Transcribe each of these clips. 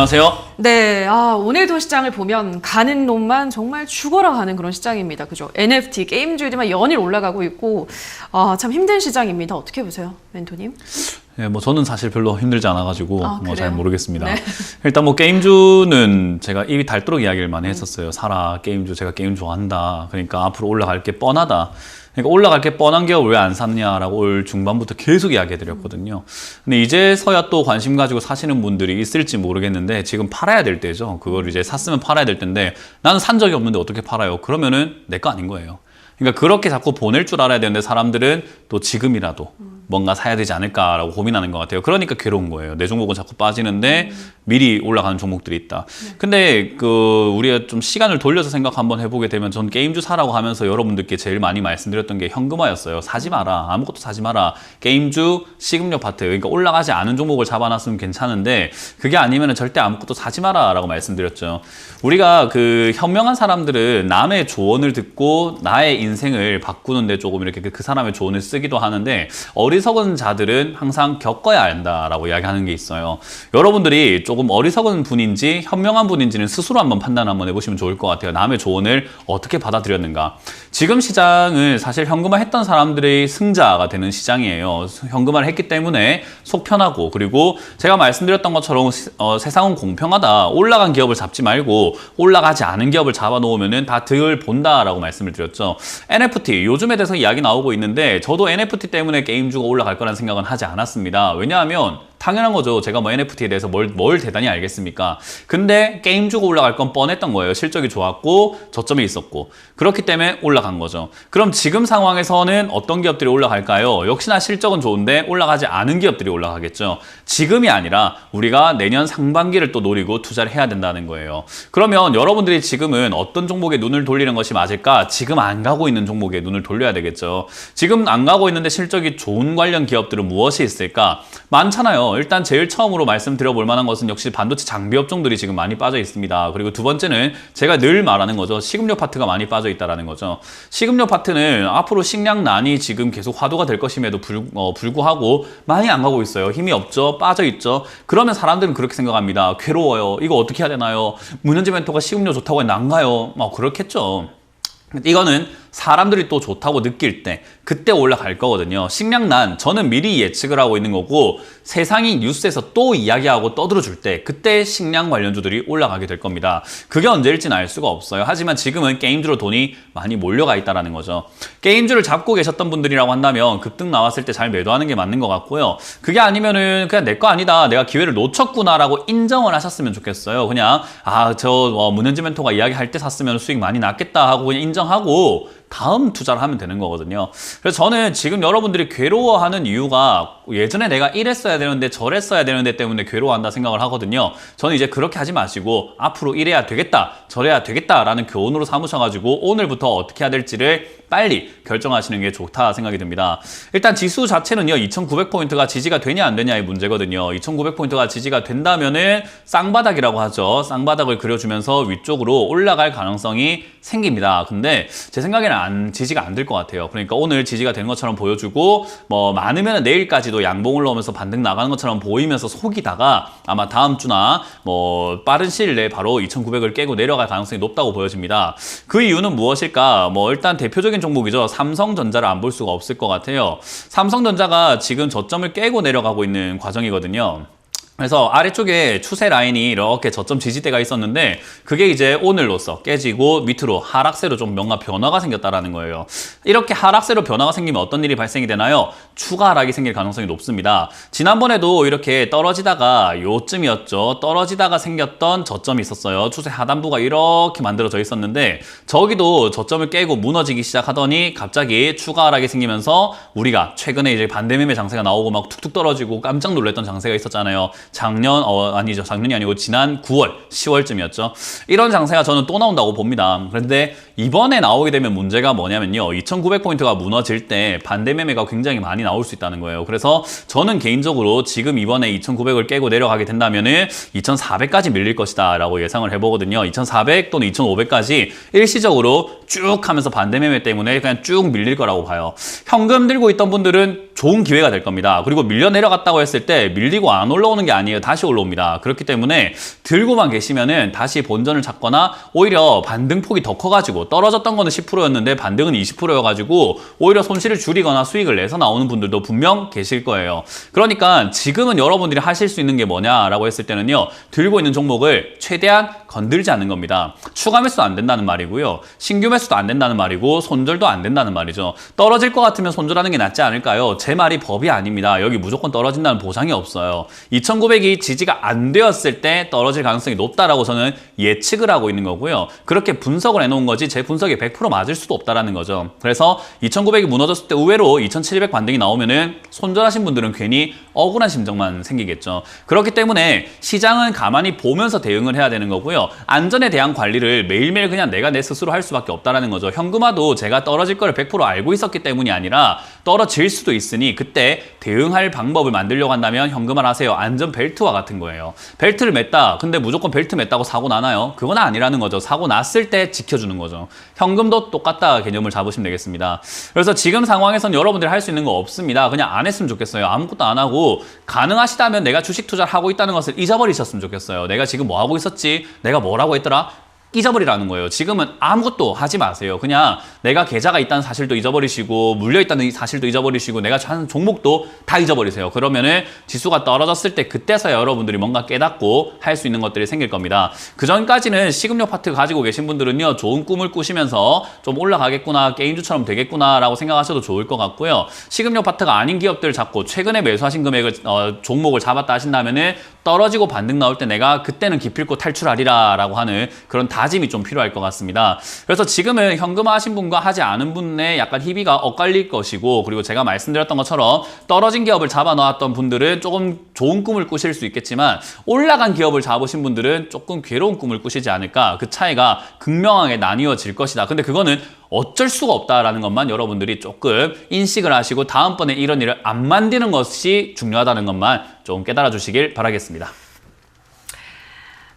안녕하세요. 네, 오늘도 시장을 보면 가는 놈만 정말 죽어라 가는 그런 시장입니다. 그죠? NFT, 게임주들만 연일 올라가고 있고, 참 힘든 시장입니다. 어떻게 보세요, 멘토님? 네, 저는 사실 별로 힘들지 않아가지고 잘 모르겠습니다. 네. 일단 게임주는 제가 입이 닳도록 이야기를 많이 했었어요. 사라, 게임주, 제가 게임 좋아한다. 그러니까 앞으로 올라갈 게 뻔하다. 그러니까 올라갈 게 뻔한 게 왜 안 샀냐라고 올 중반부터 계속 이야기해드렸거든요. 근데 이제서야 또 관심 가지고 사시는 분들이 있을지 모르겠는데 지금 팔아야 될 때죠. 그걸 이제 샀으면 팔아야 될 텐데 나는 산 적이 없는데 어떻게 팔아요? 그러면은 내 거 아닌 거예요. 그러니까 그렇게 자꾸 보낼 줄 알아야 되는데 사람들은 또 지금이라도 뭔가 사야 되지 않을까라고 고민하는 것 같아요. 그러니까 괴로운 거예요. 내 종목은 자꾸 빠지는데 미리 올라가는 종목들이 있다. 근데 우리가 좀 시간을 돌려서 생각 한번 해보게 되면 전 게임주 사라고 하면서 여러분들께 제일 많이 말씀드렸던 게 현금화였어요. 사지 마라. 아무것도 사지 마라. 게임주, 식음료 파트. 그러니까 올라가지 않은 종목을 잡아놨으면 괜찮은데 그게 아니면 절대 아무것도 사지 마라 라고 말씀드렸죠. 우리가 현명한 사람들은 남의 조언을 듣고 나의 인생을 바꾸는데 조금 이렇게 그 사람의 조언을 쓰기도 하는데 어리석은 자들은 항상 겪어야 한다라고 이야기하는 게 있어요. 여러분들이 조금 어리석은 분인지 현명한 분인지는 스스로 한번 판단 한번 해보시면 좋을 것 같아요. 남의 조언을 어떻게 받아들였는가. 지금 시장은 사실 현금화했던 사람들의 승자가 되는 시장이에요. 현금화를 했기 때문에 속 편하고 그리고 제가 말씀드렸던 것처럼 세상은 공평하다. 올라간 기업을 잡지 말고 올라가지 않은 기업을 잡아놓으면 다 득을 본다라고 말씀을 드렸죠. NFT 요즘에 대해서 이야기 나오고 있는데 저도 NFT 때문에 게임주가 올라갈 거라는 생각은 하지 않았습니다. 왜냐하면 당연한 거죠. 제가 NFT에 대해서 뭘 대단히 알겠습니까? 근데 게임주가 올라갈 건 뻔했던 거예요. 실적이 좋았고 저점이 있었고 그렇기 때문에 올라간 거죠. 그럼 지금 상황에서는 어떤 기업들이 올라갈까요? 역시나 실적은 좋은데 올라가지 않은 기업들이 올라가겠죠. 지금이 아니라 우리가 내년 상반기를 또 노리고 투자를 해야 된다는 거예요. 그러면 여러분들이 지금은 어떤 종목에 눈을 돌리는 것이 맞을까? 지금 안 가고 있는 종목에 눈을 돌려야 되겠죠. 지금 안 가고 있는데 실적이 좋은 관련 기업들은 무엇이 있을까? 많잖아요. 일단 제일 처음으로 말씀드려볼 만한 것은 역시 반도체 장비 업종들이 지금 많이 빠져 있습니다. 그리고 두 번째는 제가 늘 말하는 거죠. 식음료 파트가 많이 빠져 있다는 거죠. 식음료 파트는 앞으로 식량난이 지금 계속 화두가 될 것임에도 불구하고 많이 안 가고 있어요. 힘이 없죠. 빠져 있죠. 그러면 사람들은 그렇게 생각합니다. 괴로워요. 이거 어떻게 해야 되나요? 문현지 멘토가 식음료 좋다고 했는데 안 가요. 그렇겠죠. 이거는 사람들이 또 좋다고 느낄 때 그때 올라갈 거거든요. 식량난 저는 미리 예측을 하고 있는 거고 세상이 뉴스에서 또 이야기하고 떠들어줄 때 그때 식량 관련주들이 올라가게 될 겁니다. 그게 언제일지는 알 수가 없어요. 하지만 지금은 게임주로 돈이 많이 몰려가 있다는 거죠. 게임주를 잡고 계셨던 분들이라고 한다면 급등 나왔을 때 잘 매도하는 게 맞는 것 같고요. 그게 아니면은 그냥 내 거 아니다. 내가 기회를 놓쳤구나라고 인정을 하셨으면 좋겠어요. 그냥 문현지 멘토가 이야기할 때 샀으면 수익 많이 났겠다 하고 그냥 인정하고 다음 투자를 하면 되는 거거든요. 그래서 저는 지금 여러분들이 괴로워하는 이유가 예전에 내가 이랬어야 되는데 저랬어야 되는데 때문에 괴로워한다 생각을 하거든요. 저는 이제 그렇게 하지 마시고 앞으로 이래야 되겠다, 저래야 되겠다라는 교훈으로 삼으셔가지고 오늘부터 어떻게 해야 될지를 빨리 결정하시는 게 좋다 생각이 듭니다. 일단 지수 자체는요. 2900포인트가 지지가 되냐 안 되냐의 문제거든요. 2900포인트가 지지가 된다면은 쌍바닥이라고 하죠. 쌍바닥을 그려주면서 위쪽으로 올라갈 가능성이 생깁니다. 근데 제 생각에는 지지가 안 될 것 같아요. 그러니까 오늘 지지가 되는 것처럼 보여주고 많으면 내일까지도 양봉을 넣으면서 반등 나가는 것처럼 보이면서 속이다가 아마 다음 주나 빠른 시일 내에 바로 2900을 깨고 내려갈 가능성이 높다고 보여집니다. 그 이유는 무엇일까? 일단 대표적인 종목이죠. 삼성전자를 안 볼 수가 없을 것 같아요. 삼성전자가 지금 저점을 깨고 내려가고 있는 과정이거든요. 그래서 아래쪽에 추세 라인이 이렇게 저점 지지대가 있었는데 그게 이제 오늘로써 깨지고 밑으로 하락세로 좀 뭔가 변화가 생겼다라는 거예요. 이렇게 하락세로 변화가 생기면 어떤 일이 발생이 되나요? 추가 하락이 생길 가능성이 높습니다. 지난번에도 이렇게 떨어지다가 요쯤이었죠. 떨어지다가 생겼던 저점이 있었어요. 추세 하단부가 이렇게 만들어져 있었는데 저기도 저점을 깨고 무너지기 시작하더니 갑자기 추가 하락이 생기면서 우리가 최근에 이제 반대매매 장세가 나오고 막 툭툭 떨어지고 깜짝 놀랐던 장세가 있었잖아요. 작년이 아니고 지난 9월, 10월쯤이었죠. 이런 장세가 저는 또 나온다고 봅니다. 그런데 이번에 나오게 되면 문제가 뭐냐면요. 2900포인트가 무너질 때 반대 매매가 굉장히 많이 나올 수 있다는 거예요. 그래서 저는 개인적으로 지금 이번에 2900을 깨고 내려가게 된다면은 2400까지 밀릴 것이다 라고 예상을 해보거든요. 2400 또는 2500까지 일시적으로 쭉 하면서 반대 매매 때문에 그냥 쭉 밀릴 거라고 봐요. 현금 들고 있던 분들은 좋은 기회가 될 겁니다. 그리고 밀려 내려갔다고 했을 때 밀리고 안 올라오는 게 아니에요. 다시 올라옵니다. 그렇기 때문에 들고만 계시면은 다시 본전을 찾거나 오히려 반등폭이 더 커가지고 떨어졌던 거는 10%였는데 반등은 20%여가지고 오히려 손실을 줄이거나 수익을 내서 나오는 분들도 분명 계실 거예요. 그러니까 지금은 여러분들이 하실 수 있는 게 뭐냐라고 했을 때는요. 들고 있는 종목을 최대한 건들지 않는 겁니다. 추가 매수도 안 된다는 말이고요. 신규 매수도 안 된다는 말이고 손절도 안 된다는 말이죠. 떨어질 것 같으면 손절하는 게 낫지 않을까요? 제 말이 법이 아닙니다. 여기 무조건 떨어진다는 보장이 없어요. 2900이 지지가 안 되었을 때 떨어질 가능성이 높다라고 저는 예측을 하고 있는 거고요. 그렇게 분석을 해놓은 거지 제 분석이 100% 맞을 수도 없다라는 거죠. 그래서 2900이 무너졌을 때 의외로 2700 반등이 나오면은 손절하신 분들은 괜히 억울한 심정만 생기겠죠. 그렇기 때문에 시장은 가만히 보면서 대응을 해야 되는 거고요. 안전에 대한 관리를 매일매일 그냥 내가 내 스스로 할 수밖에 없다라는 거죠. 현금화도 제가 떨어질 걸 100% 알고 있었기 때문이 아니라 떨어질 수도 있으니 그때 대응할 방법을 만들려고 한다면 현금화를 하세요. 안전 벨트와 같은 거예요. 벨트를 맸다. 근데 무조건 벨트 맸다고 사고 나나요? 그건 아니라는 거죠. 사고 났을 때 지켜주는 거죠. 현금도 똑같다 개념을 잡으시면 되겠습니다. 그래서 지금 상황에선 여러분들이 할 수 있는 거 없습니다. 그냥 안 했으면 좋겠어요. 아무것도 안 하고 가능하시다면 내가 주식 투자를 하고 있다는 것을 잊어버리셨으면 좋겠어요. 내가 지금 뭐 하고 있었지? 내가 뭐라고 했더라? 잊어버리라는 거예요. 지금은 아무것도 하지 마세요. 그냥 내가 계좌가 있다는 사실도 잊어버리시고 물려있다는 사실도 잊어버리시고 내가 하는 종목도 다 잊어버리세요. 그러면은 지수가 떨어졌을 때 그때서야 여러분들이 뭔가 깨닫고 할 수 있는 것들이 생길 겁니다. 그 전까지는 식음료 파트 가지고 계신 분들은요. 좋은 꿈을 꾸시면서 좀 올라가겠구나, 게임주처럼 되겠구나 라고 생각하셔도 좋을 것 같고요. 식음료 파트가 아닌 기업들 잡고 최근에 매수하신 금액을 종목을 잡았다 하신다면은 떨어지고 반등 나올 때 내가 그때는 기필코 탈출하리라 라고 하는 그런 다짐이 좀 필요할 것 같습니다. 그래서 지금은 현금화 하신 분과 하지 않은 분의 약간 희비가 엇갈릴 것이고, 그리고 제가 말씀드렸던 것처럼 떨어진 기업을 잡아놓았던 분들은 조금 좋은 꿈을 꾸실 수 있겠지만 올라간 기업을 잡으신 분들은 조금 괴로운 꿈을 꾸시지 않을까. 그 차이가 극명하게 나뉘어질 것이다. 근데 그거는 어쩔 수가 없다라는 것만 여러분들이 조금 인식을 하시고 다음번에 이런 일을 안 만드는 것이 중요하다는 것만 좀 깨달아 주시길 바라겠습니다.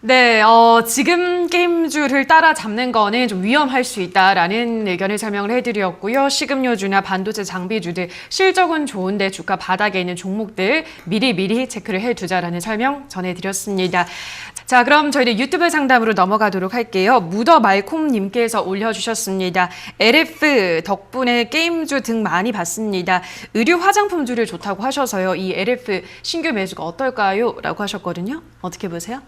네, 지금 게임주를 따라잡는 거는 좀 위험할 수 있다라는 의견을 설명을 해드렸고요. 식음료주나 반도체 장비주들 실적은 좋은데 주가 바닥에 있는 종목들 미리 체크를 해두자라는 설명 전해드렸습니다. 자, 그럼 저희는 유튜브 상담으로 넘어가도록 할게요. 무더말콤님께서 올려주셨습니다. LF 덕분에 게임주 등 많이 봤습니다. 의류 화장품주를 좋다고 하셔서요. 이 LF 신규 매수가 어떨까요? 라고 하셨거든요. 어떻게 보세요?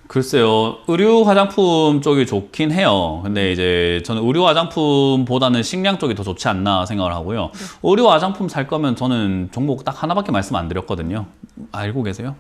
글쎄요. 의류 화장품 쪽이 좋긴 해요. 근데 이제 저는 의류 화장품보다는 식량 쪽이 더 좋지 않나 생각을 하고요. 네. 의류 화장품 살 거면 저는 종목 딱 하나밖에 말씀 안 드렸거든요. 알고 계세요?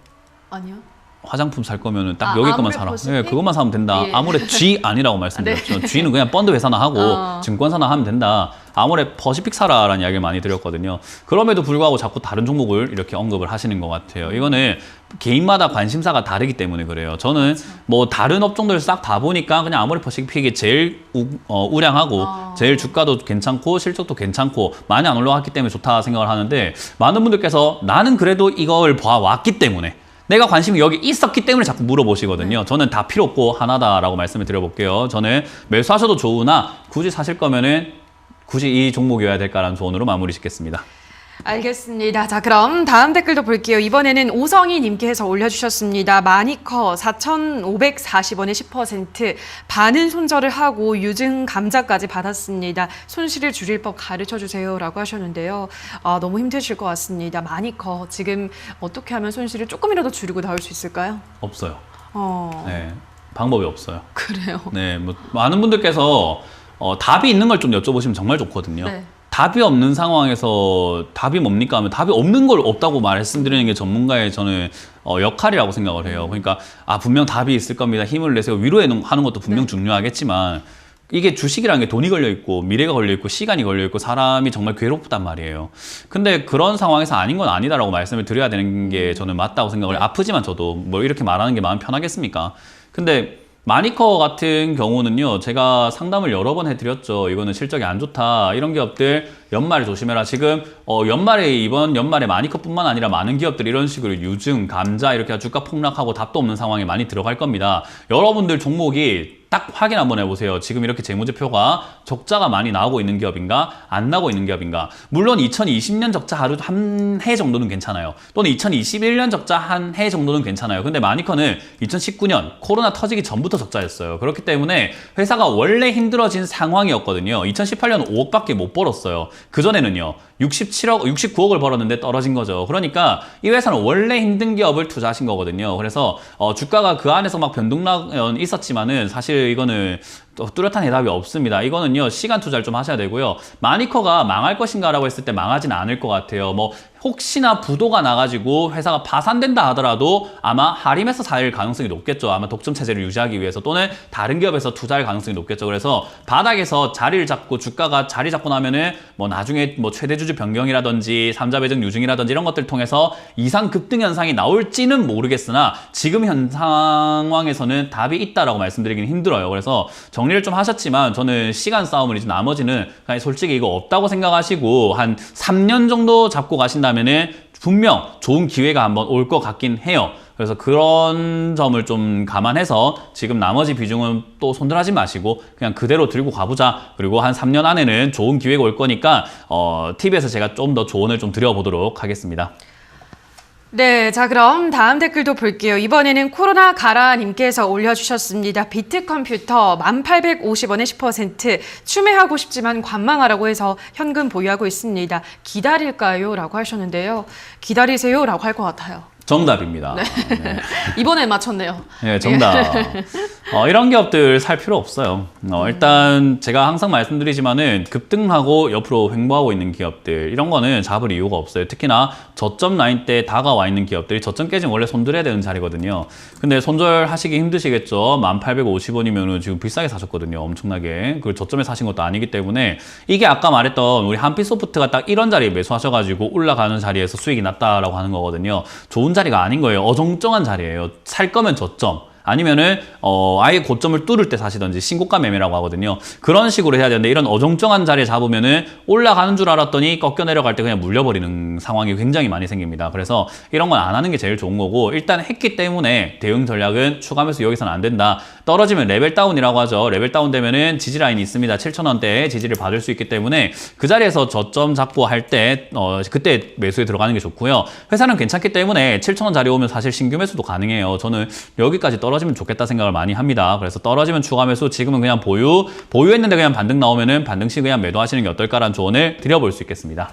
아니요. 화장품 살 거면은 딱 여기 것만 사라. 네, 그것만 사면 된다. 예. 아무래 G 아니라고 말씀드렸죠. 네. G는 그냥 펀드 회사나 하고 증권사나 하면 된다. 아무래 퍼시픽 사라라는 이야기를 많이 드렸거든요. 그럼에도 불구하고 자꾸 다른 종목을 이렇게 언급을 하시는 것 같아요. 이거는 개인마다 관심사가 다르기 때문에 그래요. 저는 뭐 다른 업종들 싹 다 보니까 그냥 아무래 퍼시픽이 제일 우량하고 제일 주가도 괜찮고 실적도 괜찮고 많이 안 올라갔기 때문에 좋다 생각을 하는데, 많은 분들께서 나는 그래도 이걸 봐왔기 때문에 내가 관심이 여기 있었기 때문에 자꾸 물어보시거든요. 저는 다 필요 없고 하나다라고 말씀을 드려볼게요. 저는 매수하셔도 좋으나 굳이 사실 거면은 굳이 이 종목이어야 될까라는 조언으로 마무리 짓겠습니다. 알겠습니다. 자, 그럼 다음 댓글도 볼게요. 이번에는 오성희님께서 올려주셨습니다. 마니커 4,540원에 10% 반은 손절을 하고 유증 감자까지 받았습니다. 손실을 줄일 법 가르쳐주세요 라고 하셨는데요. 너무 힘드실 것 같습니다. 마니커 지금 어떻게 하면 손실을 조금이라도 줄이고 나올 수 있을까요? 없어요. 네, 방법이 없어요. 그래요? 네, 뭐 많은 분들께서 답이 있는 걸 좀 여쭤보시면 정말 좋거든요. 네. 답이 없는 상황에서 답이 뭡니까 하면 답이 없는 걸 없다고 말씀드리는 게 전문가의 저는 역할이라고 생각을 해요. 그러니까 분명 답이 있을 겁니다. 힘을 내세요. 위로하는 것도 분명 중요하겠지만 이게 주식이라는 게 돈이 걸려 있고 미래가 걸려 있고 시간이 걸려 있고 사람이 정말 괴롭단 말이에요. 근데 그런 상황에서 아닌 건 아니다라고 말씀을 드려야 되는 게 저는 맞다고 생각을 해요. 아프지만 저도 뭐 이렇게 말하는 게 마음 편하겠습니까? 근데 마니커 같은 경우는요, 제가 상담을 여러 번 해드렸죠. 이거는 실적이 안 좋다. 이런 기업들 연말에 조심해라. 지금 이번 연말에 마니커뿐만 아니라 많은 기업들이 이런 식으로 유증, 감자 이렇게 주가 폭락하고 답도 없는 상황에 많이 들어갈 겁니다. 여러분들 종목이 딱 확인 한번 해보세요. 지금 이렇게 재무제표가 적자가 많이 나오고 있는 기업인가 안 나오고 있는 기업인가. 물론 2020년 적자 하루 한 해 정도는 괜찮아요. 또는 2021년 적자 한 해 정도는 괜찮아요. 근데 마니커는 2019년 코로나 터지기 전부터 적자였어요. 그렇기 때문에 회사가 원래 힘들어진 상황이었거든요. 2018년 5억밖에 못 벌었어요. 그전에는요 69억을 벌었는데 떨어진 거죠. 그러니까 이 회사는 원래 힘든 기업을 투자하신 거거든요. 그래서 주가가 그 안에서 막 변동은 있었지만은 사실 이거는 뚜렷한 해답이 없습니다. 이거는요 시간 투자를 좀 하셔야 되고요. 마니커가 망할 것인가라고 했을 때 망하진 않을 것 같아요. 뭐 혹시나 부도가 나가지고 회사가 파산된다 하더라도 아마 하림에서 살 가능성이 높겠죠. 아마 독점 체제를 유지하기 위해서 또는 다른 기업에서 투자할 가능성이 높겠죠. 그래서 바닥에서 자리를 잡고 주가가 자리 잡고 나면은 뭐 나중에 뭐 최대 주주 변경이라든지 3자 배정 유증이라든지 이런 것들 통해서 이상 급등 현상이 나올지는 모르겠으나 지금 현 상황에서는 답이 있다라고 말씀드리기는 힘들어요. 그래서 정리를 좀 하셨지만 저는 시간 싸움을 이제 나머지는 그냥 솔직히 이거 없다고 생각하시고 한 3년 정도 잡고 가신다면은 분명 좋은 기회가 한번 올 것 같긴 해요. 그래서 그런 점을 좀 감안해서 지금 나머지 비중은 또 손들하지 마시고 그냥 그대로 들고 가보자. 그리고 한 3년 안에는 좋은 기회가 올 거니까 TV에서 제가 좀 더 조언을 좀 드려보도록 하겠습니다. 네, 자 그럼 다음 댓글도 볼게요. 이번에는 코로나 가라님께서 올려주셨습니다. 비트컴퓨터 1850원에 10% 추매하고 싶지만 관망하라고 해서 현금 보유하고 있습니다. 기다릴까요? 라고 하셨는데요. 기다리세요? 라고 할 것 같아요. 정답입니다. 네. 네. 이번엔 맞췄네요. 네, 정답. 이런 기업들 살 필요 없어요. 일단 제가 항상 말씀드리지만은 급등하고 옆으로 횡보하고 있는 기업들 이런 거는 잡을 이유가 없어요. 특히나 저점 라인 때 다가와 있는 기업들이 저점 깨지면 원래 손들어야 되는 자리거든요. 근데 손절하시기 힘드시겠죠. 1850원이면은 지금 비싸게 사셨거든요. 엄청나게. 그리고 저점에 사신 것도 아니기 때문에 이게 아까 말했던 우리 한빛소프트가 딱 이런 자리에 매수하셔가지고 올라가는 자리에서 수익이 났다라고 하는 거거든요. 좋은 자리가 아닌 거예요. 어정쩡한 자리예요. 살 거면 저점. 아니면은 아예 고점을 뚫을 때 사시던지 신고가 매매라고 하거든요. 그런 식으로 해야 되는데 이런 어정쩡한 자리에 잡으면은 올라가는 줄 알았더니 꺾여 내려갈 때 그냥 물려버리는 상황이 굉장히 많이 생깁니다. 그래서 이런 건 안 하는 게 제일 좋은 거고 일단 했기 때문에 대응 전략은 추가 매수 여기서는 안 된다. 떨어지면 레벨 다운이라고 하죠. 레벨 다운 되면은 지지 라인이 있습니다. 7,000원대에 지지를 받을 수 있기 때문에 그 자리에서 저점 잡고 할 때 그때 매수에 들어가는 게 좋고요. 회사는 괜찮기 때문에 7,000원 자리 오면 사실 신규 매수도 가능해요. 저는 여기까지 떨어지면 좋겠다 생각을 많이 합니다. 그래서 떨어지면 추가 매수, 지금은 그냥 보유했는데 그냥 반등 나오면은 반등 시 그냥 매도하시는 게 어떨까라는 조언을 드려볼 수 있겠습니다.